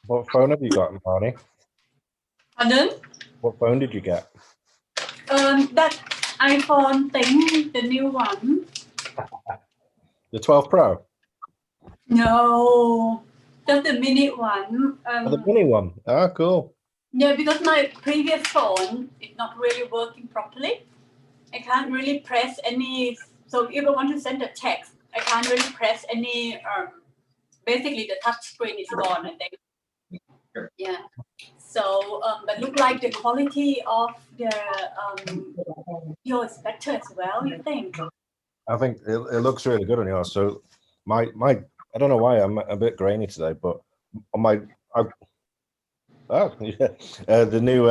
What phone have you got, Marnie? Pardon? What phone did you get? That iPhone thing, the new one. The 12 Pro? No, just the mini one. Oh, the mini one. Ah, cool. Yeah, because my previous phone is not really working properly. I can't really press any. So if I want to send a text, I can't really press any. Basically, the touch screen is gone, I think. Yeah. So, but look like the quality of the video is better as well. You think? I think it looks really good on yours. So my I don't know why I'm a bit grainy today, but on my the new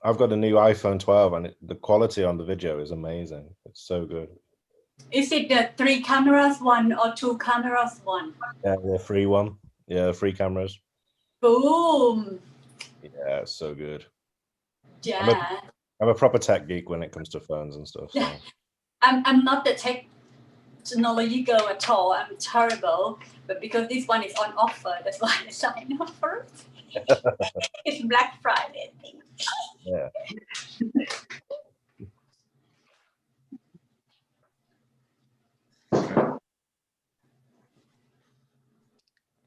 I've got a new iPhone 12 and the quality on the video is amazing. It's so good. Is it the 3 cameras one or 2 cameras one? Yeah, the free one. Yeah, 3 cameras. Boom. Yeah, it's so good. Yeah. I'm a proper tech geek when it comes to phones and stuff. So. I'm not the technology girl at all. I'm terrible. But because this one is on offer, that's why I signed up for it. It's Black Friday, I think. Yeah.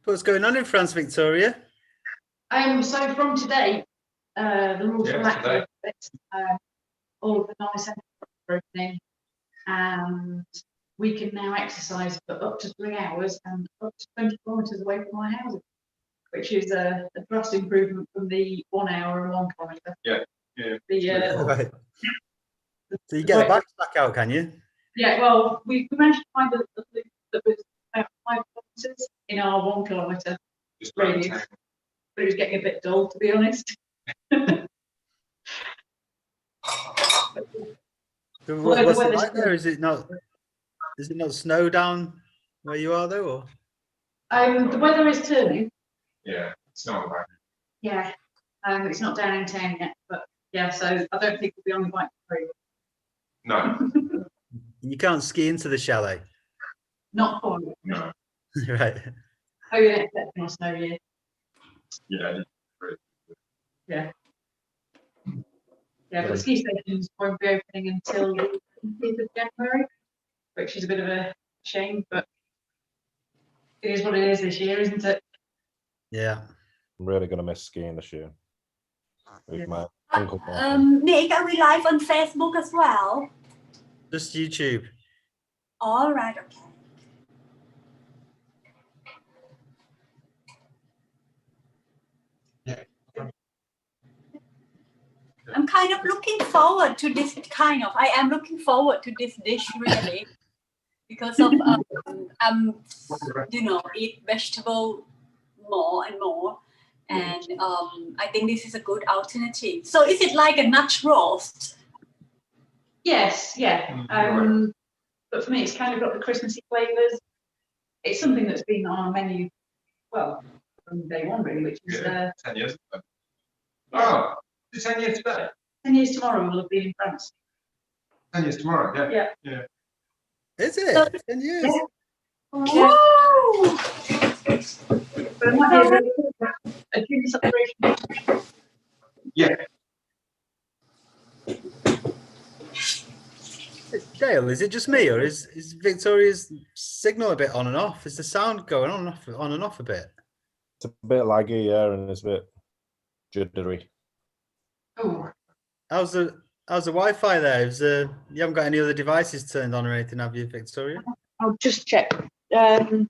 What's going on in France, Victoria? So from today, the rules for all of the non-essential are opening, and we can now exercise for up to 3 hours and up to 20 kilometres away from our houses, which is a drastic improvement from the 1 hour and 1 kilometre. Yeah. Right. So you get a backpack out, can you? Yeah, well, we managed to find a loop that was about 5 kilometres in our 1 kilometre radius, but it was getting a bit dull, to be honest. So what's it like there? Is it not snow down where you are though? Or? The weather is turning. Yeah, it's not right. Yeah, it's not down in town yet, but yeah, so I don't think we'll be on the bike very well. No. You can't ski into the chalet. Not for me. No. Right. Oh, you're expecting a snow year. Yeah. Yeah. Yeah, but the ski stations won't be opening until the 15th of January, which is a bit of a shame, but it is what it is this year, isn't it? Yeah. I'm really gonna miss skiing this year. With my uncle. Nick, are we live on Facebook as well? Just YouTube. All right, okay. I'm kind of looking forward to this I am looking forward to this dish really, because of eat vegetable more and more, and I think this is a good alternative. So is it like a nut roast? Yes, yeah. But for me, it's kind of got the Christmassy flavours. It's something that's been on our menu, well, from day one really, which is 10 years ago. Oh, it's 10 years today. 10 years tomorrow we'll have been in France. 10 years tomorrow, yeah. Yeah. Is it? 10 years? Yeah. Whoa! But it might be a junior celebration. Yeah. Dale, is it just me, or is Victoria's signal a bit on and off? Is the sound going on and off a bit? It's a bit laggy, yeah, and it's a bit jittery. Oh. How's the Wi-Fi there? You haven't got any other devices turned on or anything, have you, Victoria? I'll just check. I'm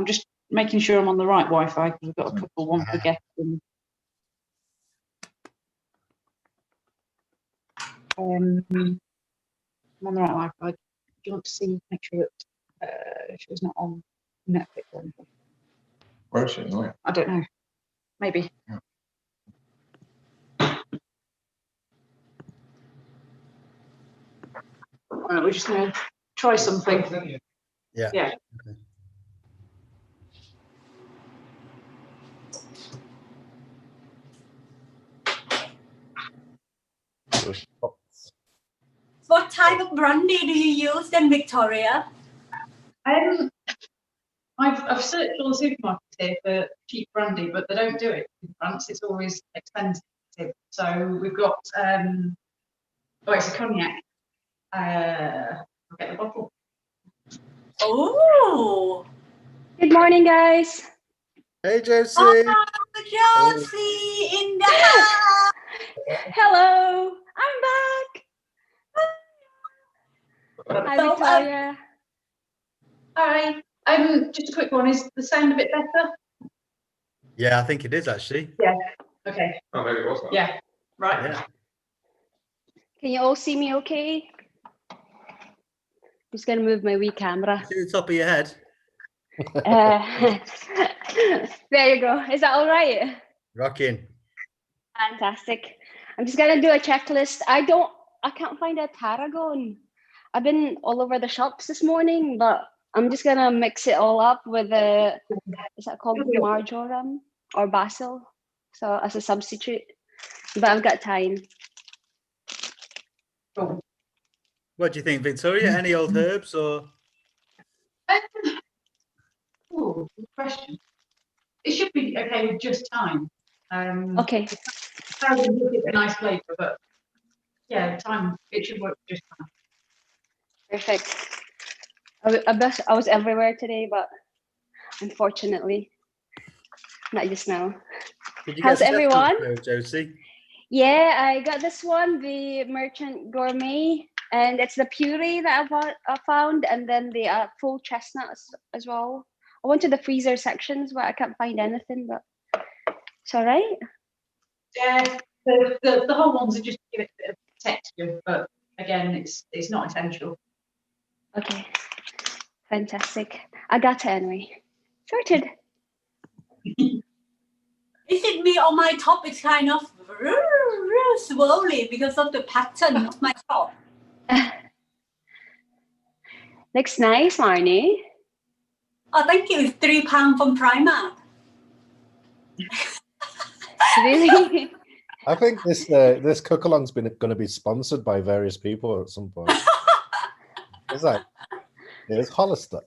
just making sure I'm on the right Wi-Fi because we've got a couple. One for guests and I'm on the right Wi-Fi. Do you want to see? Make sure that she's not on Netflix or anything. Where is she? No. I don't know. Maybe. Yeah. Right, we're just going to try something. Yeah. Yeah. Okay. What type of brandy do you use then, Victoria? I've searched all the supermarkets here for cheap brandy, but they don't do it in France. It's always expensive. So we've got, it's a cognac. I'll get the bottle. Oh, Good morning, guys. Hey, Josie. oh, Josie in the house. Hello. I'm back. Hi, So, Victoria. Hi. Just a quick one. Is the sound a bit better? Yeah, I think it is actually. Yeah. Okay. Oh, maybe it was that. Yeah. Right. Yeah. Can you all see me okay? Just gonna move my wee camera. See the top of your head. There you go. Is that all right? Rocking. Fantastic. I'm just gonna do a checklist. I can't find a tarragon. I've been all over the shops this morning, but I'm just gonna mix it all up with is that called marjoram or basil? So as a substitute, but I've got time. Cool. What do you think, Victoria? Any old herbs or? Oh, good question. It should be okay with just thyme. Okay. Thyme will give it a nice flavour, but yeah, thyme, it should work just fine. Perfect. I was everywhere today, but unfortunately, not just now. Did you How's get the everyone? Chestnut, Josie? Yeah, I got this one, the Merchant Gourmet, and it's the puree that I found, and then the full chestnuts as well. I went to the freezer sections, but I can't find anything, but it's all right. Yeah, the whole ones are just to give it a bit of texture, but again, it's not essential. Okay, fantastic. I got it anyway. Sorted. Is it me or my top is kind of swirly because of the pattern of my top? Looks nice, Marnie. Oh, thank you. It's £3 from Primark. Really? I think this cook-along's going to be sponsored by various people at some point. It's like, here's Hollister.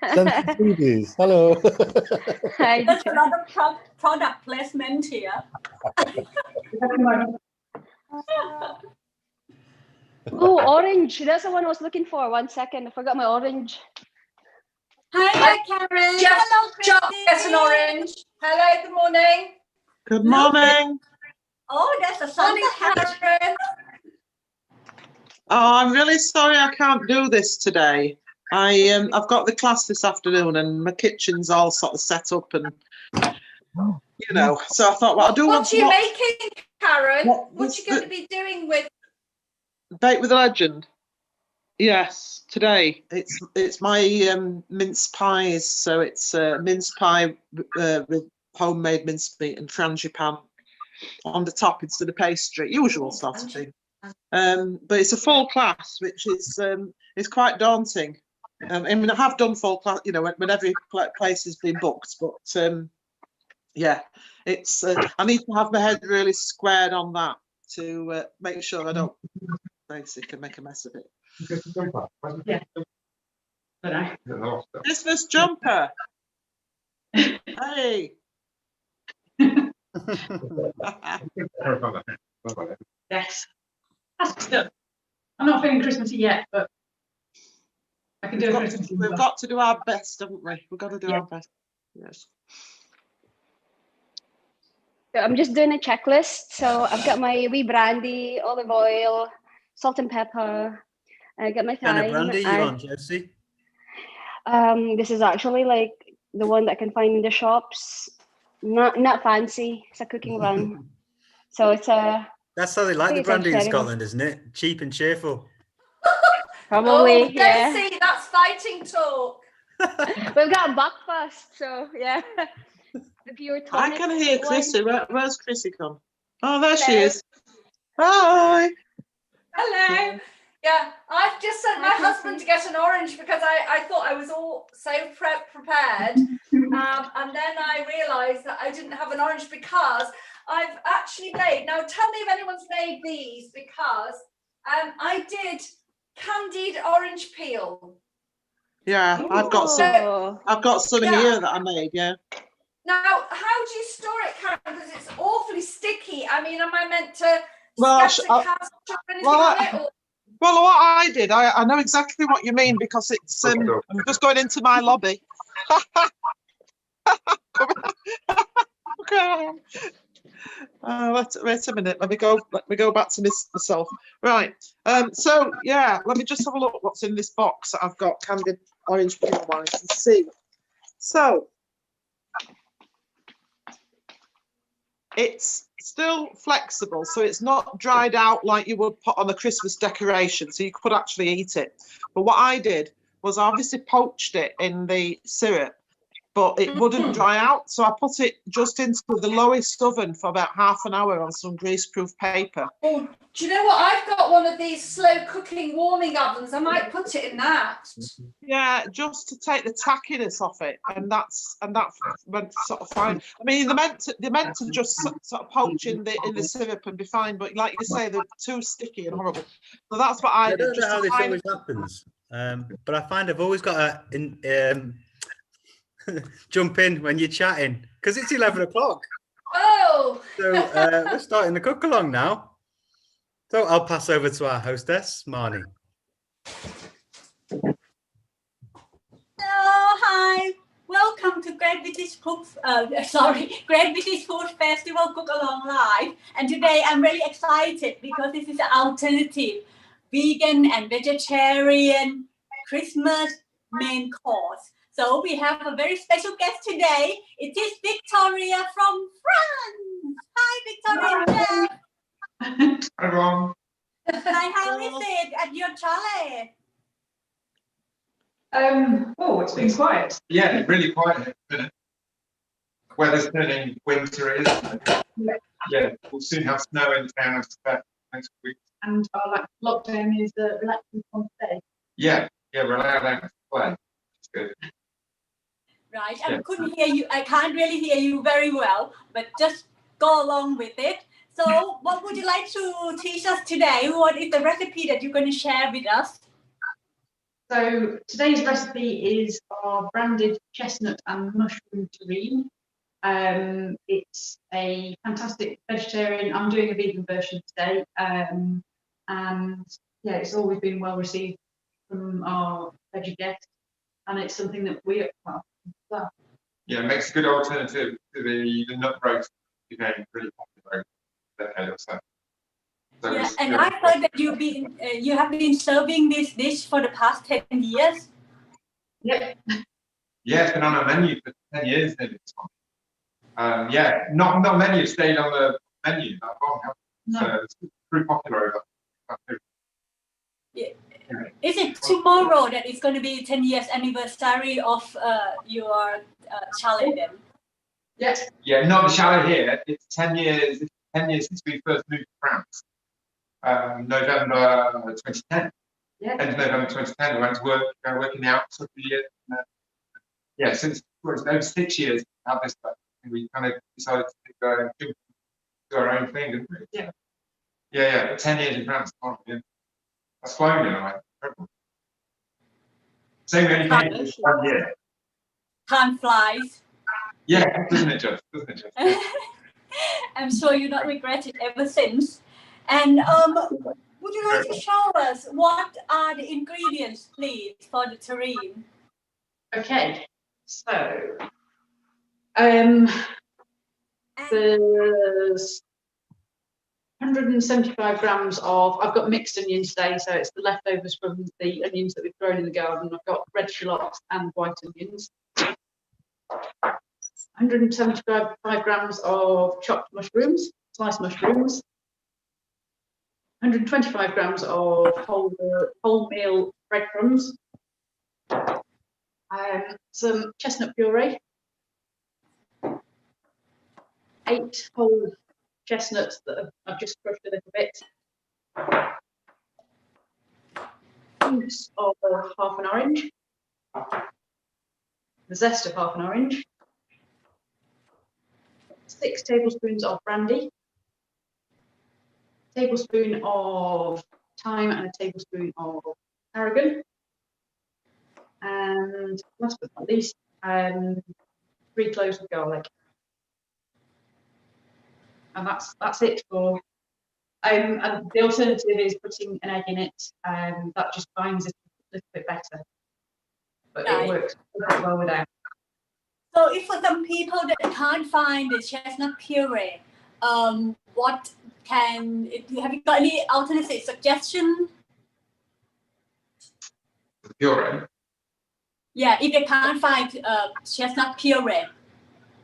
Sensitivities. Hello. There's a lot of product placement here. Oh, orange. That's the one I was looking for. 1 second. I forgot my orange. Hi, Karen. Just Hello, Christy. Get an orange. Hello, good morning. Good morning. Oh, that's a Morning, Santa hat. Karen. Oh, I'm really sorry I can't do this today. I've got the class this afternoon and my kitchen's all sort of set up and so I thought, well, I do want What to are you watch making, Karen? What- What are you going to be doing with? Bake with a Legend. Yes, today it's my mince pies. So it's mince pie with homemade mincemeat and frangipane on the top instead of pastry, usual sort of thing. But it's a full class, which is quite daunting. I mean, I have done full class, when every place has been booked, but yeah, it's I need to have my head really squared on that to make sure I don't basically make a mess of it. Yeah. But I Christmas jumper. Hey. yes. That's stuff. I'm not feeling Christmassy yet, but I can do a Christmassy. We've got to do our best, haven't we? We've got to do our best. Yes. So I'm just doing a checklist. So I've got my wee brandy, olive oil, salt and pepper. I got my What kind thyme. of brandy you on, Josie? This is actually like the one that I can find in the shops. Not fancy. It's a cooking run. So it's a That's how they like the think it's brandy in Terrine. Scotland, isn't it? Cheap and cheerful. probably Oh, yeah. Josie, that's fighting talk. We've got buckfast, so yeah. The pure I tonic. can hear wine. Chrissy. Where's Chrissy gone? Oh, there she Hello. is. Hi. Hello. Yeah, I've just sent my husband to get an orange because I thought I was all so prepared. And then I realised that I didn't have an orange because I've actually made, now tell me if anyone's made these, because I did candied orange peel. Yeah, I've got some. Oh. I've got some Yeah. here that I made. Yeah. Now, how do you store it, Karen? Because it's awfully sticky. I mean, am I meant to Well, sketch a cast or anything well, on it? Or? Well, what I did, I know exactly what you mean because it's. I'm just going into my lobby. Okay. Wait a minute. Let me go back to myself. Right. So yeah, let me just have a look what's in this box that I've got candied orange peel wine and see. So it's still flexible, so it's not dried out like you would put on a Christmas decoration, so you could actually eat it. But what I did was I obviously poached it in the syrup, but it wouldn't dry out, so I put it just into the lowest oven for about half an hour on some greaseproof paper. Oh, do you know what? I've got one of these slow cooking warming ovens. I might put it in that. Yeah, just to take the tackiness off it, and that went sort of fine. I mean, they're meant to just sort of poach in the syrup and be fine, but like you say, they're too sticky and horrible. So that's what I did. don't know how this always happens, but I find I've always got to jump in when you're chatting because it's 11 o'clock. Oh! So we're starting the cook along now. So I'll pass over to our hostess, Marnie. Hello, hi. Welcome to Great British Food Festival Cook Along Live. And today I'm really excited because this is an alternative vegan and vegetarian Christmas main course. So we have a very special guest today. It is Victoria from France. Hi, Victoria and Geoff. Hi, everyone. Hi, how is it at your chalet? Oh, it's been quiet. Yeah, really quiet. Weather's turning winter, isn't it? Yeah, we'll soon have snow in town, I expect, next week. And our lockdown is relaxing from today. Yeah, we're allowed out to play. It's good. Right, I can't really hear you very well, but just go along with it. So what would you like to teach us today? What is the recipe that you're going to share with us? So today's recipe is our branded chestnut and mushroom terrine. It's a fantastic vegetarian. I'm doing a vegan version today, and yeah, it's always been well received from our veggie guests, and it's something that we are well. Yeah, it makes a good alternative to the nut roast. Became really popular. So Yeah, and I heard that you have been serving this dish for the past 10 years. Yep. Yeah, it's been on our menu for 10 years now. Yeah, not many have stayed on the menu that long. No. So it's pretty popular. Yeah. Is it tomorrow that it's going to be 10 years anniversary of your chalet then? Yes. Yeah, not the chalet here. It's 10 years. It's 10 years since we first moved to France. November 2010. Yeah. End of November 2010, I went to work, working out for the year. Yeah, since over 6 years at this time, we kind of decided to do our own thing, didn't we? Yeah. Yeah. 10 years in France. That's flown in a way. Same many things. Yeah. Time flies. Yeah, doesn't it just? I'm sure you not regret it ever since. And would you like to show us what are the ingredients, please, for the terrine? Okay, so there's 175 grams of, I've got mixed onions today, so it's the leftovers from the onions that we've grown in the garden. I've got red shallots and white onions. 175 grams of chopped mushrooms, sliced mushrooms. 125 grams of wholemeal breadcrumbs. Some chestnut puree. 8 whole chestnuts that I've just crushed a little bit. Juice of half an orange. The zest of half an orange. 6 tablespoons of brandy. A tablespoon of thyme and a tablespoon of tarragon. and last but not least, 3 cloves of garlic. And that's it for. And the alternative is putting an egg in it. That just binds it a little bit better, but it works quite well without. So if for some people that can't find the chestnut puree, what have you got any alternative suggestion? Puree. Yeah, if they can't find chestnut puree.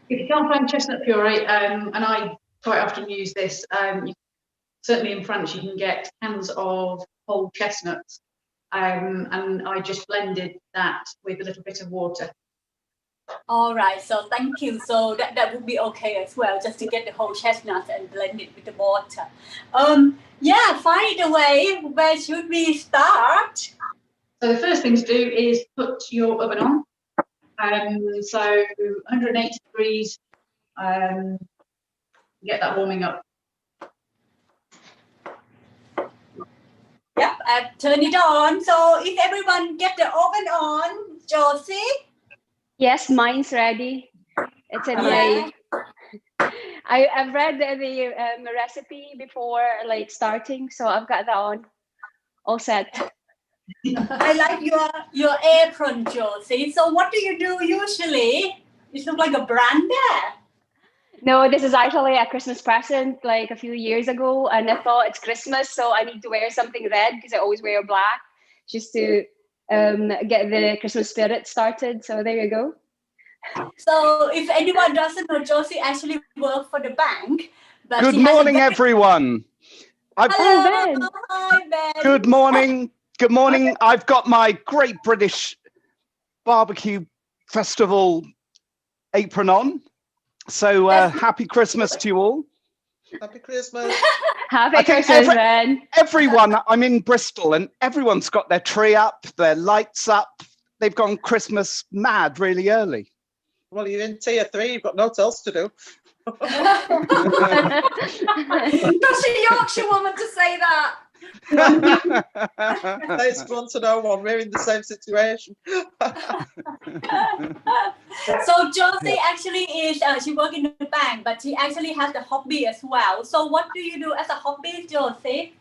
If you can't find chestnut puree, and I quite often use this, certainly in France you can get cans of whole chestnuts, and I just blended that with a little bit of water. All right, so thank you. So that would be okay as well, just to get the whole chestnut and blend it with the water. Yeah, by the way, where should we start? So the first thing to do is put your oven on. So 180 degrees, get that warming up. Yep, I've turned it on. So if everyone get the oven on, Josie? Yes, mine's ready. It's in my. I've read the recipe before like starting, so I've got that on, all set. I like your apron, Josie. So what do you do usually? You look like a brander. No, this is actually a Christmas present like a few years ago, and I thought it's Christmas, so I need to wear something red because I always wear black just to get the Christmas spirit started. So there you go. So if anyone doesn't know, Josie actually worked for the bank. But Good morning, everyone. Hello, hi, Ben. Good morning. Good morning. I've got my Great British Barbecue Festival apron on. So happy Christmas to you all. Happy Christmas. Happy Christmas, Ben. Everyone, I'm in Bristol and everyone's got their tree up, their lights up. They've gone Christmas mad really early. Well, you're in tier 3, you've got nothing else to do. That's a Yorkshire woman to say that. It's fun to know one. We're in the same situation. So Josie actually is, she works in the bank, but she actually has the hobby as well. So what do you do as a hobby, Josie?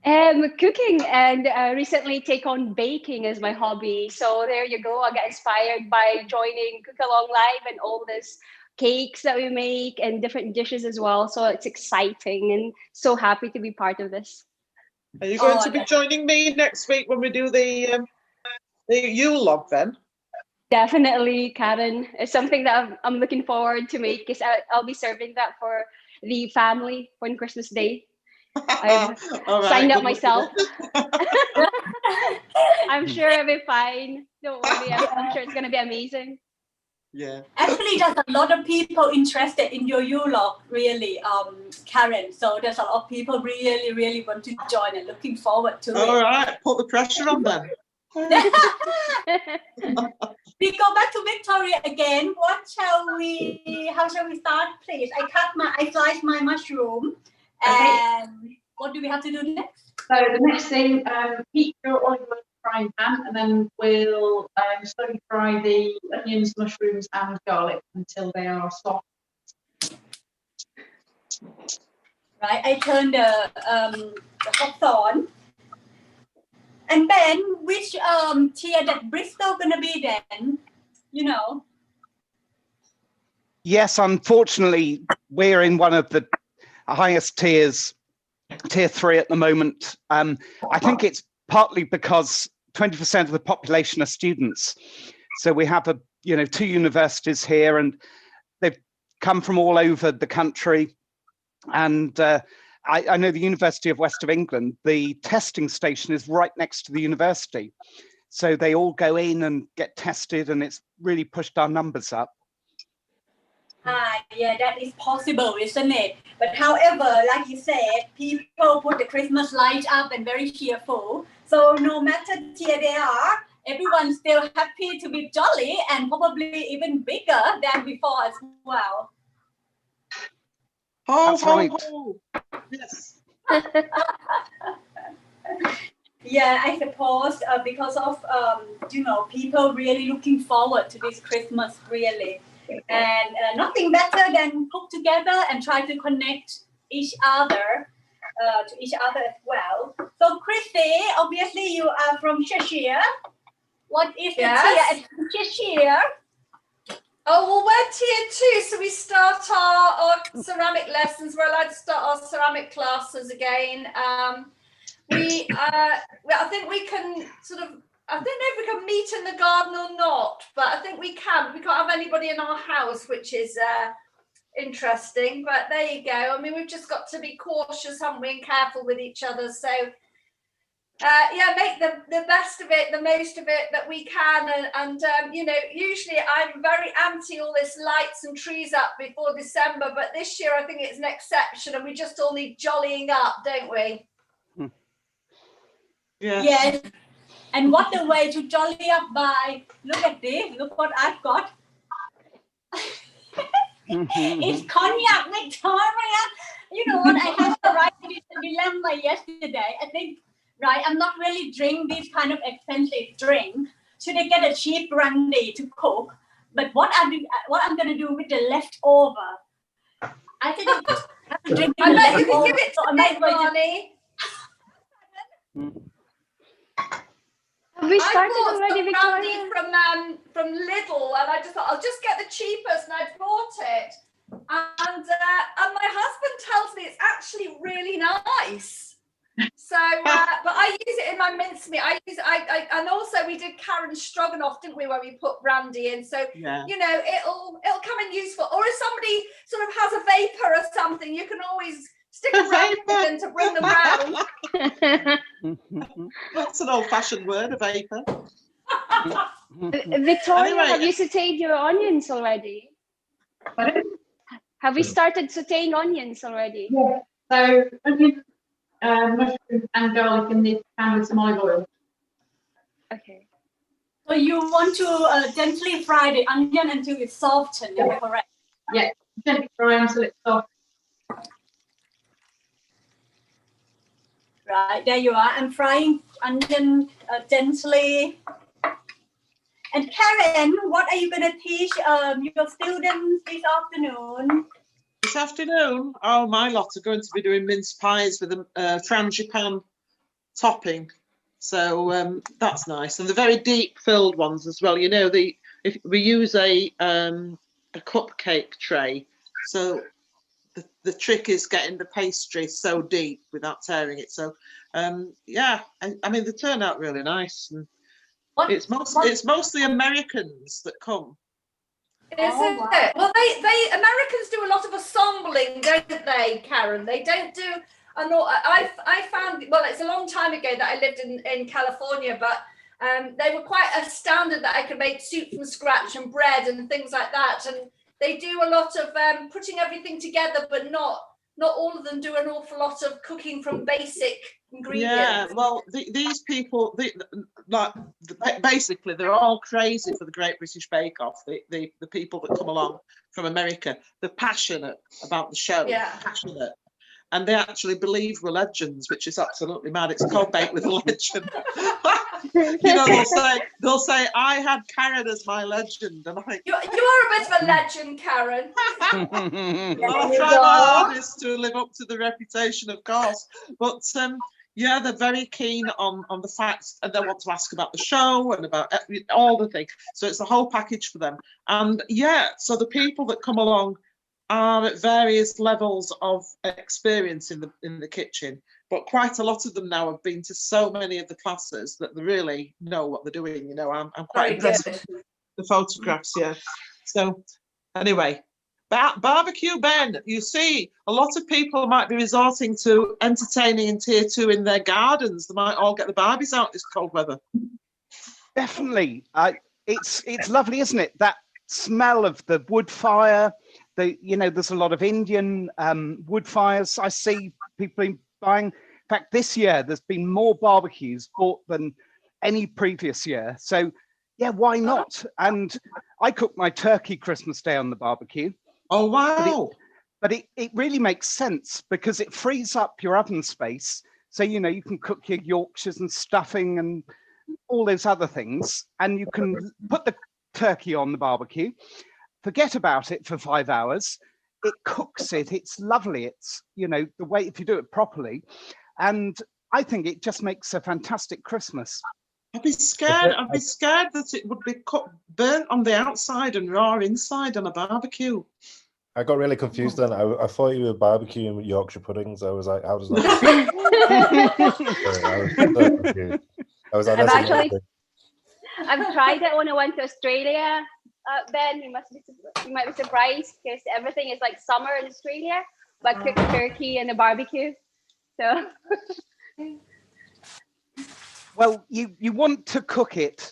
Cooking, and recently take on baking as my hobby. So there you go. I got inspired by joining Cook Along Live and all this cakes that we make and different dishes as well. So it's exciting and so happy to be part of this. Are you going to be joining me next week when we do the Yule log then? Definitely, Karen. It's something that I'm looking forward to make because I'll be serving that for the family on Christmas Day. I've signed up myself. I'm sure I'll be fine. Don't worry. I'm sure it's going to be amazing. Yeah. Actually, there's a lot of people interested in your Yule log, really, Karen. So there's a lot of people really, really want to join and looking forward to it. All right, put the pressure on then. We go back to Victoria again. How shall we start, please? I sliced my mushroom. And what do we have to do next? So the next thing, heat your olive oil frying pan, and then we'll slowly fry the onions, mushrooms, and garlic until they are soft. Right, I turn the hot on. And Ben, which tier that Bristol gonna be then? You know. Yes, unfortunately, we're in one of the highest tiers, tier 3 at the moment. I think it's partly because 20% of the population are students. So we have 2 universities here, and they've come from all over the country. And I know the University of West of England, the testing station is right next to the university. So they all go in and get tested, and it's really pushed our numbers up. Yeah, that is possible, isn't it? But however, like you said, people put the Christmas light up and very cheerful. So no matter tier they are, everyone's still happy to be jolly and probably even bigger than before as well. Oh, that's right. Yes. Yeah, I suppose because of people really looking forward to this Christmas, really, and nothing better than cook together and try to connect each other to each other as well. So, Chrissy, obviously you are from Cheshire. What is the tier at Cheshire? Oh, well, we're tier 2, so we start our ceramic lessons. We're allowed to start our ceramic classes again. I think we can sort of, I don't know if we can meet in the garden or not, but I think we can. We can't have anybody in our house, which is interesting, but there you go. I mean, we've just got to be cautious, haven't we, and careful with each other. So, make the best of it, the most of it that we can. And usually I'm very anti all this lights and trees up before December, but this year I think it's an exception and we just all need jollying up, don't we? Yeah. Yes. And what a way to jolly up by, look at this, look what I've got. It's cognac, Victoria. You know what, I had to write this dilemma yesterday. I think, right, I'm not really drinking this kind of expensive drink. Should I get a cheap brandy to cook? But what I'm going to do with the leftover? I think I have to drink I bet you can give it to me, Barney. Have we started already, Brandy Victoria? from Lidl, and I just thought I'll just get the cheapest, and I bought it. And my husband tells me it's actually really nice. So, but I use it in my mincemeat. And also we did Karen stroganoff, didn't we, where we put brandy in. So it'll come in useful. Or if somebody sort of has a vapor or something, you can always stick a vapor in to bring them round. That's an old-fashioned word, a vapor. Victoria, Anyway. have you sauteed your onions already? Pardon? Have we started sauteing onions already? Yeah. So onion, mushroom and garlic in this pan with some olive oil. Okay. So you want to gently fry the onion until it's softened, am I correct? Yeah, gently fry until it's soft. Right, there you are. I'm frying onion gently. And Karen, what are you going to teach your students this afternoon? This afternoon, my lot are going to be doing mince pies with a frangipan topping. So that's nice. And the very deep filled ones as well. You know, if we use a cupcake tray. So the trick is getting the pastry so deep without tearing it. So I mean, they turn out really nice. And it's mostly Americans that come. Is it? Wow. Well, they Americans do a lot of assembling, don't they, Karen? They don't do. I found, well, it's a long time ago that I lived in California, but they were quite astounded that I could make soup from scratch and bread and things like that. And they do a lot of putting everything together, but not all of them do an awful lot of cooking from basic ingredients. Yeah, well, these people, basically, they're all crazy for the Great British Bake Off. The people that come along from America, they're passionate about the show. Yeah. Passionate. And they actually believe we're legends, which is absolutely mad. It's called Bake with a Legend. You know, they'll say, I had Karen as my legend. And you are a bit of a legend, Karen. Well, I'll try my hardest to live up to the reputation, of course. But yeah, they're very keen on the facts, and they want to ask about the show and about all the things. So it's the whole package for them. And yeah, so the people that come along are at various levels of experience in the kitchen, but quite a lot of them now have been to so many of the classes that they really know what they're doing. You know, I'm quite impressed with the photographs. Yeah. So anyway, barbecue, Ben. You see, a lot of people might be resorting to entertaining in tier 2 in their gardens. They might all get the Barbies out this cold weather. Definitely, it's lovely, isn't it? That smell of the wood fire. There's a lot of Indian wood fires. I see people buying. In fact, this year there's been more barbecues bought than any previous year. So, yeah, why not? And I cooked my turkey Christmas Day on the barbecue. Oh, wow. But it really makes sense because it frees up your oven space. So, you know, you can cook your Yorkshires and stuffing and all those other things, and you can put the turkey on the barbecue, forget about it for 5 hours. It cooks it. It's lovely. It's, you know, the way, if you do it properly. And I think it just makes a fantastic Christmas. I'd be scared that it would be burnt on the outside and raw inside on a barbecue. I got really confused then. I thought you were barbecuing Yorkshire puddings. I was like, how does that work? I was like, that's amazing. I've tried it when I went to Australia. Ben, you might be surprised because everything is like summer in Australia, but cooked turkey and a barbecue. So. Well, you want to cook it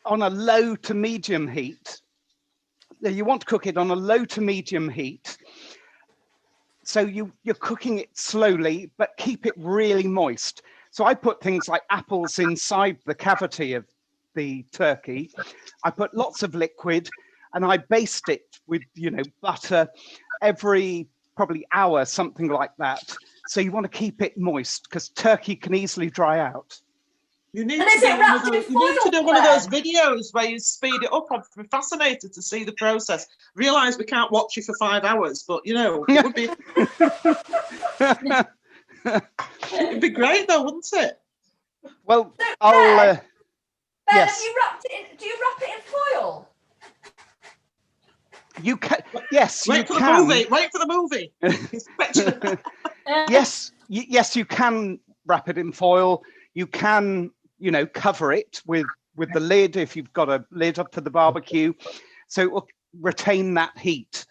on a low to medium heat. You want to cook it on a low to medium heat. So you're cooking it slowly, but keep it really moist. So I put things like apples inside the cavity of the turkey. I put lots of liquid and I baste it with, you know, butter every probably hour, something like that. So you want to keep it moist because turkey can easily dry out. You need to do one of those videos where you speed it up. I'd be fascinated to see the process. Realise we can't watch you for 5 hours, but you know, it would be it'd be great though, wouldn't it? Well, So, I'll Ben, yes. have you wrapped it in, do you wrap it in foil? You can, yes, Wait you for can. the movie. Wait for the movie. Yes, yes, you can wrap it in foil. You can, you know, cover it with the lid if you've got a lid up to the barbecue, so it will retain that heat.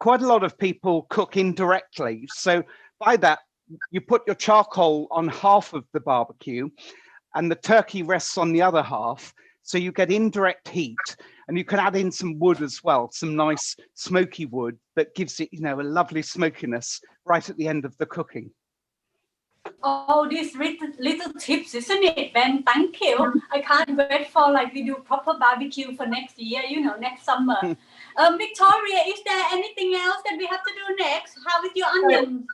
Quite a lot of people cook indirectly, so by that you put your charcoal on half of the barbecue, and the turkey rests on the other half. So you get indirect heat, and you can add in some wood as well, some nice smoky wood that gives it, you know, a lovely smokiness right at the end of the cooking. Oh, these little tips, isn't it, Ben? Thank you. I can't wait for like we do proper barbecue for next year, you know, next summer. Victoria, is there anything else that we have to do next? How is your onions?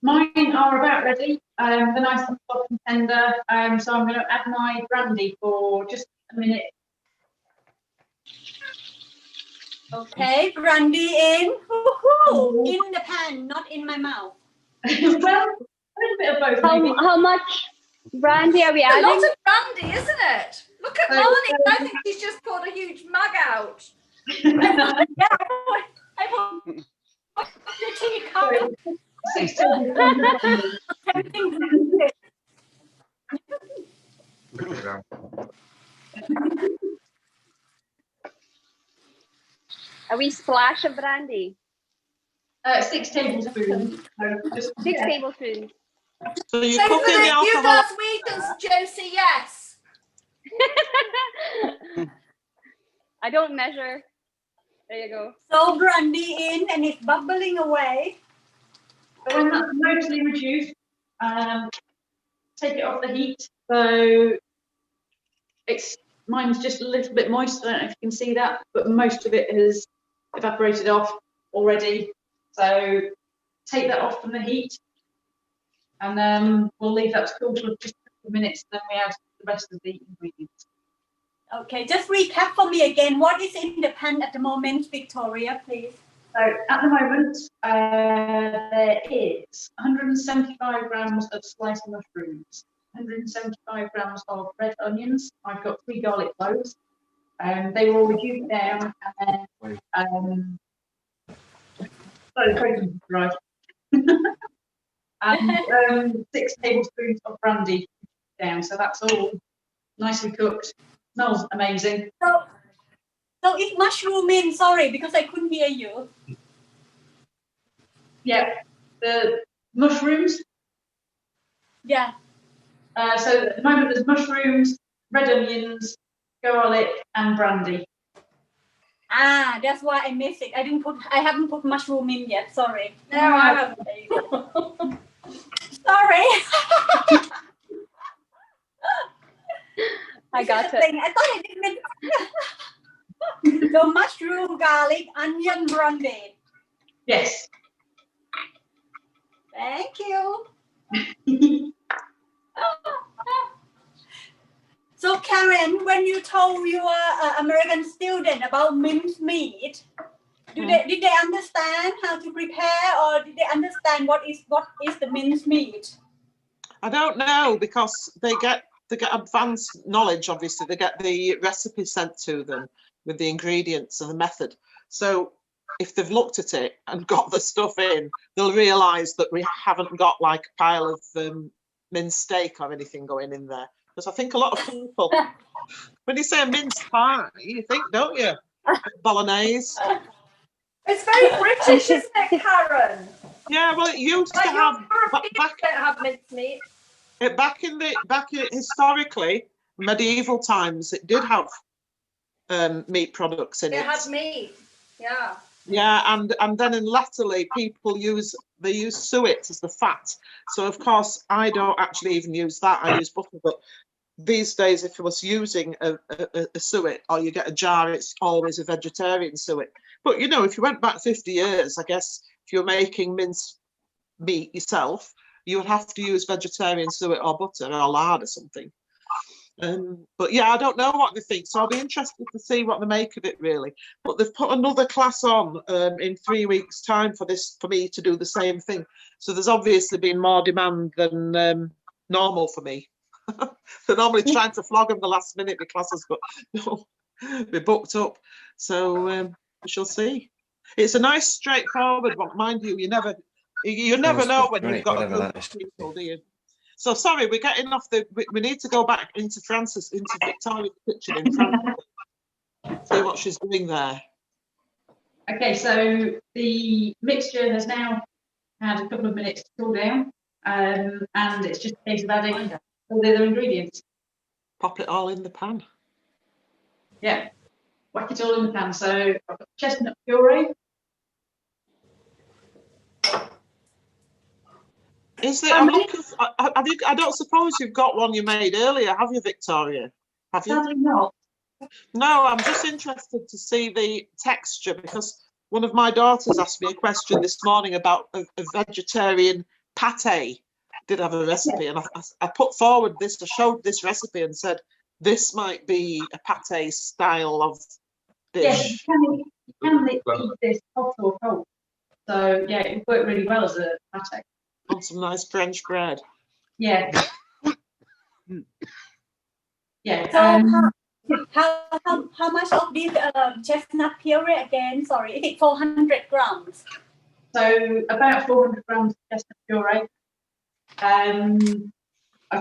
Mine are about ready. They're nice and soft and tender. So I'm going to add my brandy for just a minute. Okay, brandy in. Woohoo! In the pan, not in my mouth. Well, a little bit of both. Maybe. How much brandy are we A adding? lot of brandy, isn't it? Look at Marnie. I think she's just poured a huge mug out. I put the tea cup. 6 tablespoons. A wee splash of brandy. 6 tablespoons. So just 6 tablespoons. So you're So for cooking the you alcohol. last weekends, Josie, yes. I don't measure. There you go. So brandy in and it's bubbling away. So when that's mostly reduced, take it off the heat. So mine's just a little bit moist. I don't know if you can see that, but most of it has evaporated off already. So take that off from the heat, and we'll leave that to cool for just a couple of minutes. Then we add the rest of the ingredients. Okay, just recap for me again. What is in the pan at the moment, Victoria, please? So at the moment, there is 175 grams of sliced mushrooms, 175 grams of red onions. I've got 3 garlic cloves. They were all reduced down, and right. And 6 tablespoons of brandy down. So that's all nicely cooked. Smells amazing. So it's mushroom in, sorry, because I couldn't hear you. Yeah, the mushrooms. Yeah. So at the moment there's mushrooms, red onions, garlic, and brandy. Ah, that's why I missed it. I haven't put mushroom in yet, sorry. No, I haven't. There you go. Sorry. I got it. I thought I didn't. So mushroom, garlic, onion, brandy. Yes. Thank you. So Karen, when you told your American student about minced meat, did they understand how to prepare, or did they understand what is the minced meat? I don't know, because they get advanced knowledge. Obviously, they get the recipe sent to them with the ingredients and the method. So if they've looked at it and got the stuff in, they'll realise that we haven't got like a pile of minced steak or anything going in there. Because I think a lot of people, when you say a minced pie, you think, don't you? Bolognese. It's very British, isn't it, Karen? Yeah, well, it used to Like have Europeans back don't have mincemeat. Historically, medieval times, it did have meat products in it. It had meat. Yeah. Yeah, and then in latterly, people use suet as the fat. So of course, I don't actually even use that. I use butter. But these days, if I was using a suet, or you get a jar, it's always a vegetarian suet. But you know, if you went back 50 years, I guess if you're making minced meat yourself, you would have to use vegetarian suet or butter or lard or something. But yeah, I don't know what they think, so I'll be interested to see what they make of it, really. But they've put another class on in 3 weeks' time for me to do the same thing. So there's obviously been more demand than normal for me. They're normally trying to flog them the last minute with classes, but no, we're booked up. So we shall see. It's a nice, straightforward one, mind you. You never know when you've got a group of people, do you? So sorry, we're getting off we need to go back into Victoria's kitchen in Francis. See what she's doing there. Okay, so the mixture has now had a couple of minutes to cool down, and it's just a case of adding all the other ingredients. Pop it all in the pan. Yeah, whack it all in the pan. So I've got chestnut puree. Is there? I don't suppose you've got one you made earlier, have you, Victoria? Have you? Sadly not. No, I'm just interested to see the texture, because one of my daughters asked me a question this morning about a vegetarian pate. Did have a recipe, and I put forward this, I showed this recipe and said this might be a pate style of dish. Yes, you can eat this hot or cold. So yeah, it worked really well as a pate. On some nice French bread. Yeah. Yeah. So how much of this chestnut puree again? Sorry, is it 400 grams? So about 400 grams of chestnut puree. I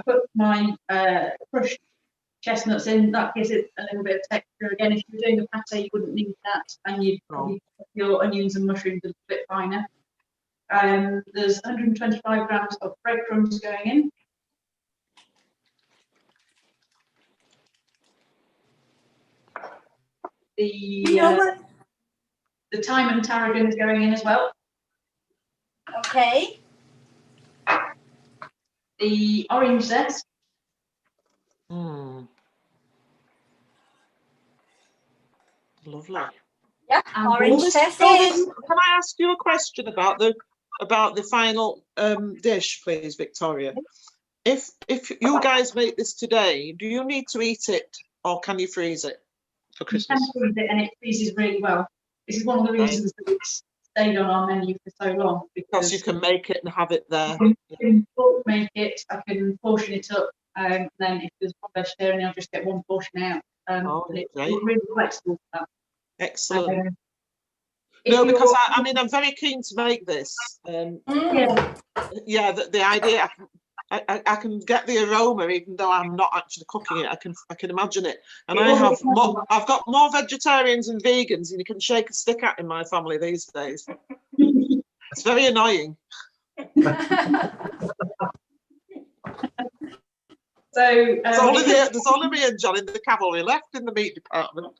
put my crushed chestnuts in. That gives it a little bit of texture. Again, if you're doing a pate, you wouldn't need that, and you'd probably put your onions and mushrooms a little bit finer. There's 125 grams of breadcrumbs going in. The thyme and tarragon is going in as well. Okay. The orange zest. Lovely. Yeah, orange zest. Can I ask you a question about the final dish, please, Victoria? If you guys make this today, do you need to eat it, or can you freeze it for Christmas? You can freeze it, and it freezes really well. This is one of the reasons that it's stayed on our menu for so long. Because you can make it and have it there. I can bulk make it, I can portion it up, and then if there's one vegetarian, I'll just get one portion out. It's really flexible for that. Excellent. No, because I mean, I'm very keen to make this. Yeah, the idea, I can get the aroma, even though I'm not actually cooking it. I can imagine it, and I've got more vegetarians and vegans than you can shake a stick at in my family these days. It's very annoying. So there's only me and John in the cavalry left in the meat department.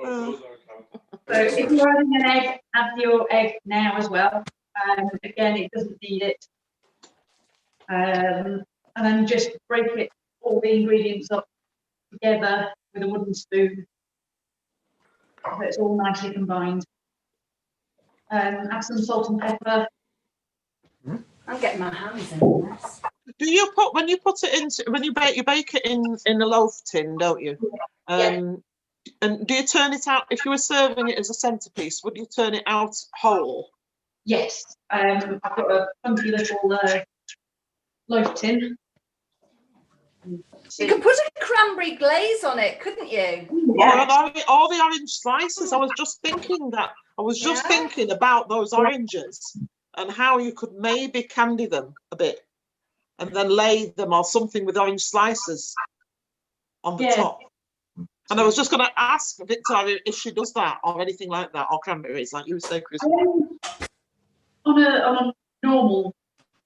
So if you're adding an egg, add your egg now as well. Again, it doesn't need it. And then just break all the ingredients up together with a wooden spoon, so it's all nicely combined. Add some salt and pepper. I'm getting my hands in this. Do you put when you bake it in a loaf tin, don't you? And do you turn it out if you were serving it as a centerpiece? Would you turn it out whole? Yes. I've got a funky little loaf tin. You could put a cranberry glaze on it, couldn't you? Yeah. All the orange slices. I was just thinking that. I was just thinking about those oranges and how you could maybe candy them a bit and then lay them or something with orange slices on the top. And I was just going to ask Victoria if she does that or anything like that, or cranberries, like you say, Chris. On a normal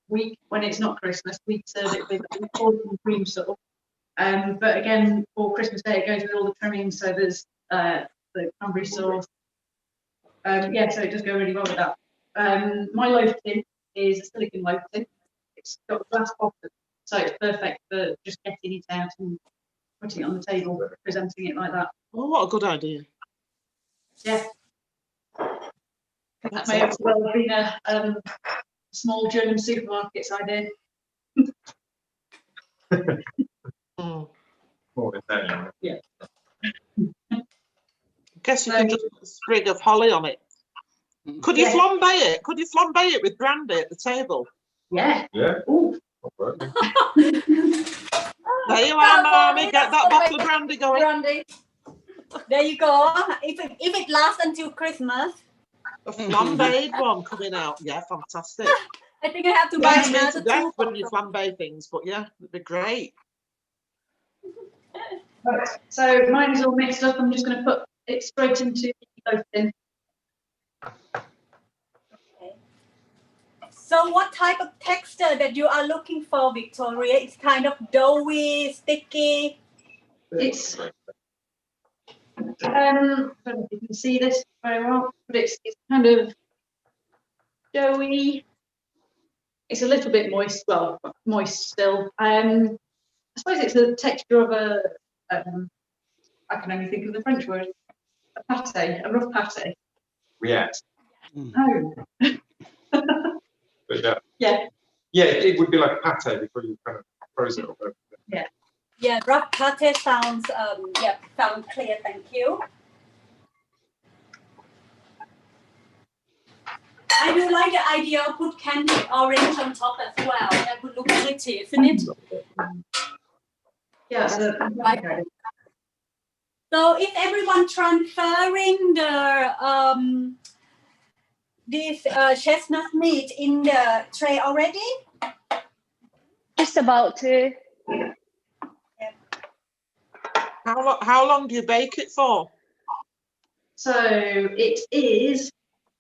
week when it's not Christmas, we serve it with cream sauce. But again, for Christmas Day, it goes with all the trimmings. So there's the cranberry sauce. So it does go really well with that. My loaf tin is a silicone loaf tin. It's got a glass bottom, so it's perfect for just getting it out and putting it on the table, presenting it like that. Oh, what a good idea. Yeah. That may as well have been a small German supermarket's idea. Yeah. I guess you can just put a sprig of holly on it. Could you flambe it? Could you flambe it with brandy at the table? Yeah. Yeah. Ooh. There you are, Marmy. Get that bottle of brandy going. Brandy. There you go. If it lasts until Christmas. A flambéed one coming out. Yeah, fantastic. I think I have to buy Beats me another to death two when you bottles. flambe things, but yeah, it'd be great. Right. So mine is all mixed up. I'm just going to put it straight into the loaf tin. So what type of texture that you are looking for, Victoria? It's kind of doughy, sticky. It's I don't know if you can see this very well, but it's kind of doughy. It's a little bit moist, well, moist still. I suppose it's the texture of a I can only think of the French word, a pâté, a rough pâté. Yes. Oh. But Yeah. yeah, it would be like a pate before you kind of froze it. Yeah, rough pâté sounds sound clear. Thank you. I do like the idea of put candied orange on top as well. That would look pretty, isn't it? Yeah. So is everyone transferring the this chestnut meat in the tray already? Just about to. How long do you bake it for? So it is.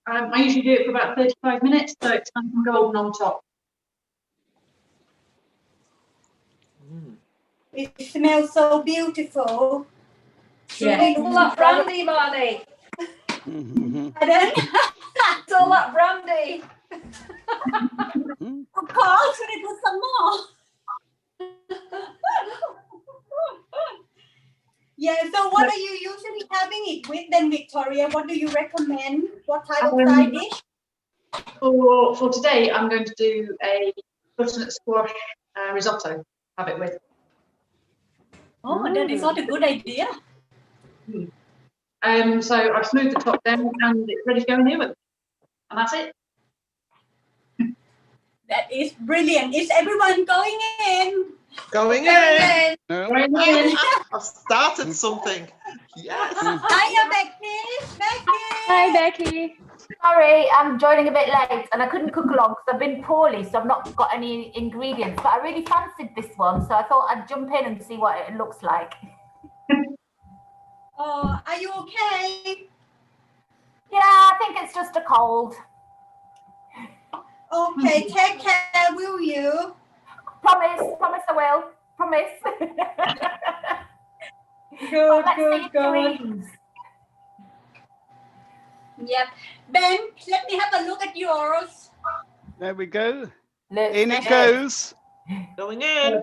I usually do it for about 35 minutes, so it's nice and golden on top. It smells so beautiful. Yeah. It's all that brandy, Marnie. Pardon? It's all that brandy. Of course, should I put some more? Yeah, so what are you usually having it with then, Victoria? What do you recommend? What type of side dish? For today, I'm going to do a butternut squash risotto. Have it with. Oh, that is not a good idea. So I've smoothed the top down and it's ready to go in the oven. And that's it. That is brilliant. Is everyone going in? Going in. No. Going in. I've started something. Yes. Hiya, Becky. Hi, Becky. Sorry, I'm joining a bit late and I couldn't cook along because I've been poorly, so I've not got any ingredients. But I really fancied this one, so I thought I'd jump in and see what it looks like. Oh, are you okay? Yeah, I think it's just a cold. Okay, take care, will you? Promise I will. Promise. Good, Let's good, see good. dreams. Yep. Ben, let me have a look at yours. There we go. Looks In it good. goes. Going in.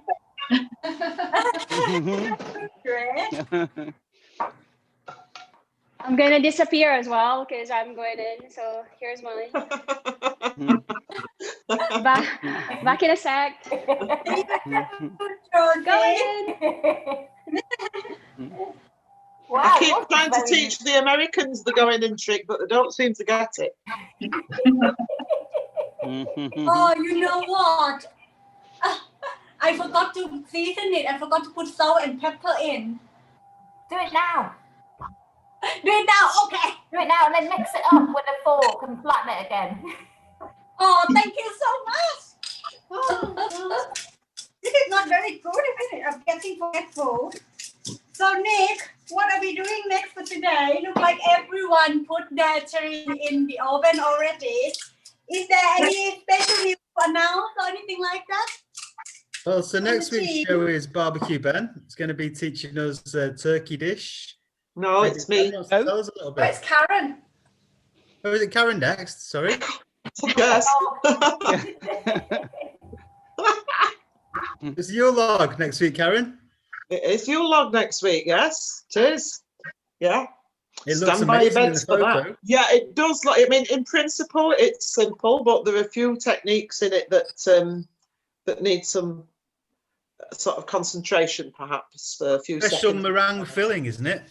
Great. I'm gonna disappear as well because I'm going in. So here's mine. Back in a sec. Going in. Wow, I keep yours is trying to very teach the Americans the going in trick, but they don't seem to get it. Oh, you know what? I forgot to season it. I forgot to put salt and pepper in. Do it now. Do it now, okay. Do it now and then mix it up with a fork and flatten it again. Oh, thank you so much. This is not very good, isn't it? I'm getting forgetful. So, Nick, what are we doing next for today? Look like everyone put their terrine in the oven already. Is there any special news to announce or anything like that? Well, so next the week's team. show is Barbecue Ben. It's going to be teaching us a turkey dish. No, Maybe it's me. Ben wants to tell us a little Oh, it's bit. Karen. Oh, is it Karen next? Sorry. Yes. It's your log next week, Karen. It's your log next week, yes, it is. Yeah. It looks Stand by your amazing in the beds for that. photo. Yeah, it does. Like, I mean, in principle, it's simple, but there are a few techniques in it that that need some sort of concentration, perhaps for a few Special seconds. meringue filling, isn't it?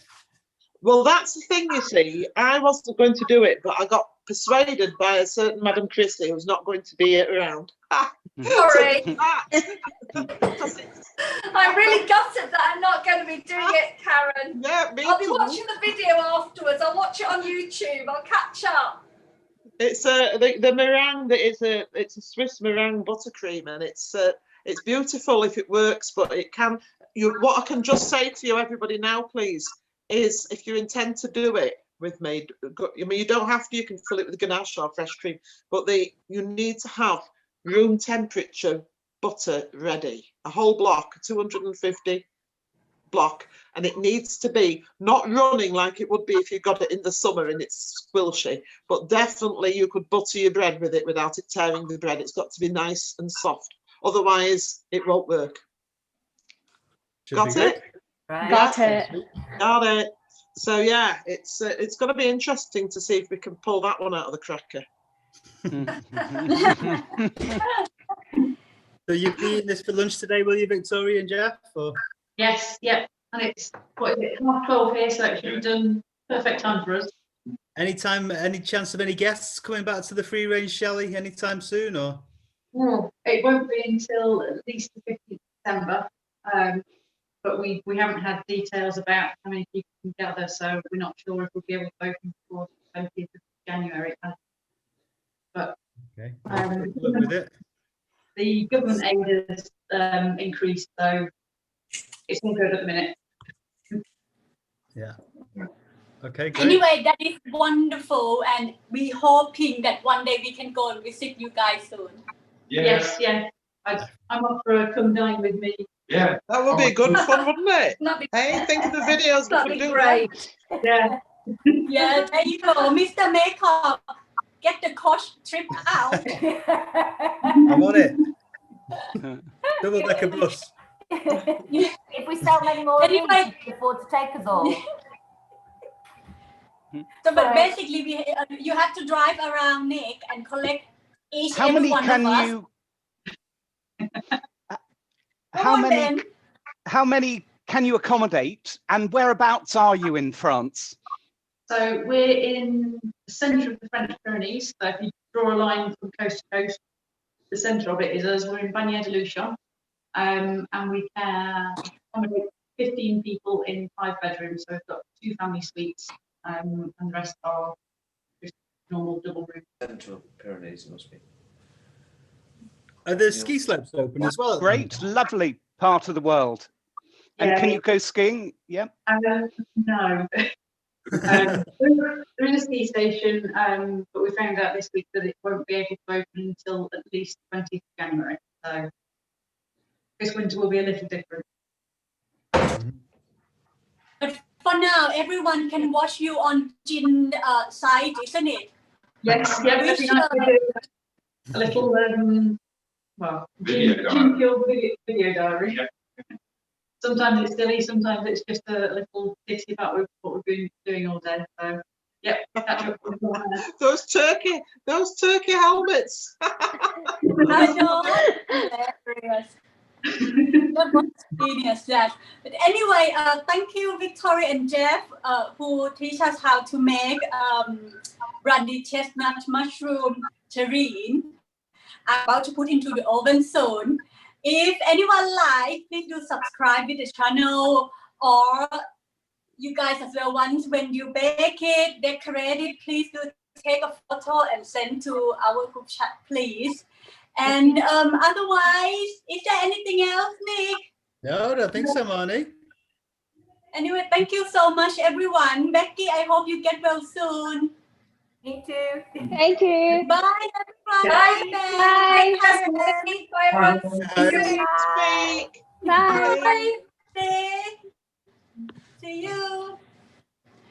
Well, that's the thing, you see. I wasn't going to do it, but I got persuaded by a certain Madam Christie who's not going to be around. Sorry. I'm really gutted that I'm not going to be doing it, Karen. Yeah, me I'll be too. watching the video afterwards. I'll watch it on YouTube. I'll catch up. It's the meringue that is it's a Swiss meringue buttercream, and it's beautiful if it works, but it can. What I can just say to you, everybody, now, please, is if you intend to do it with me, I mean, you don't have to. You can fill it with ganache or fresh cream, but you need to have room temperature butter ready, a whole block, 250 block, and it needs to be not running like it would be if you got it in the summer and it's squilchy, but definitely you could butter your bread with it without it tearing the bread. It's got to be nice and soft, otherwise it won't work. Got it? Right. Got it. Got it. So yeah, it's going to be interesting to see if we can pull that one out of the cracker. So you'll be eating this for lunch today, will you, Victoria and Geoff? Or? Yes, yeah. And it's, what is it, 12:30 here, so it should be done. Perfect time for us. Any chance of any guests coming back to the free range Shelley anytime soon, or? Well, it won't be until at least the 15th of December. But we haven't had details about how many people can gather, so we're not sure if we'll be able to open before the 20th of January. But okay. Look with it. The government aid has increased, so it's all good at the minute. Yeah. Okay, great. Anyway, that is wonderful, and we're hoping that one day we can go and visit you guys soon. Yeah. Yes, yeah. I'm up for a come dine with me. Yeah. That would be good fun, wouldn't it? That'd be, Hey, think of the videos we that'd could be do. great. Yeah. Yeah, there you go, Mr. Makeup. Get the coach trip out. I'm on it. Double decker bus. If we sell many more of these, Anyway. you can afford to take us all. So, but basically, you have to drive around, Nick, and collect each How and every many one can of us. you? Go on, then. How many can you accommodate, and whereabouts are you in France? So we're in the centre of the French Pyrenees. So if you draw a line from coast to coast, the centre of it is us. We're in Brandied de Luchon, and we can accommodate 15 people in 5 bedrooms. So we've got 2 family suites, and the rest are just normal double rooms. Central Pyrenees must be. Are the ski slopes open as well? Great, lovely part of the world. And Yeah. can you go skiing? Yeah. No. There is a ski station, but we found out this week that it won't be able to open until at least 20th of January. So this winter will be a little different. But for now, everyone can watch you on Jin site, isn't it? Yes, yeah, every night we do a little, Video diary. video diary. Yeah. sometimes it's silly, sometimes it's just a little ditty about what we've been doing all day. So yeah, catch up with you. Those turkey helmets. I know. Hilarious. That was genius, yes. But anyway, thank you, Victoria and Geoff, who teach us how to make brandied chestnut mushroom terrine. I'm about to put into the oven soon. If anyone likes, please do subscribe to the channel, or you guys as well, once when you bake it, decorate it, please do take a photo and send to our group chat, please. And otherwise, is there anything else, Nick? No, I don't think so, Marnie. Anyway, thank you so much, everyone. Becky, I hope you get well soon. Me too. Thank you. Bye, everyone. Bye. Bye. Bye, everyone. Speak. Bye. Bye. See you.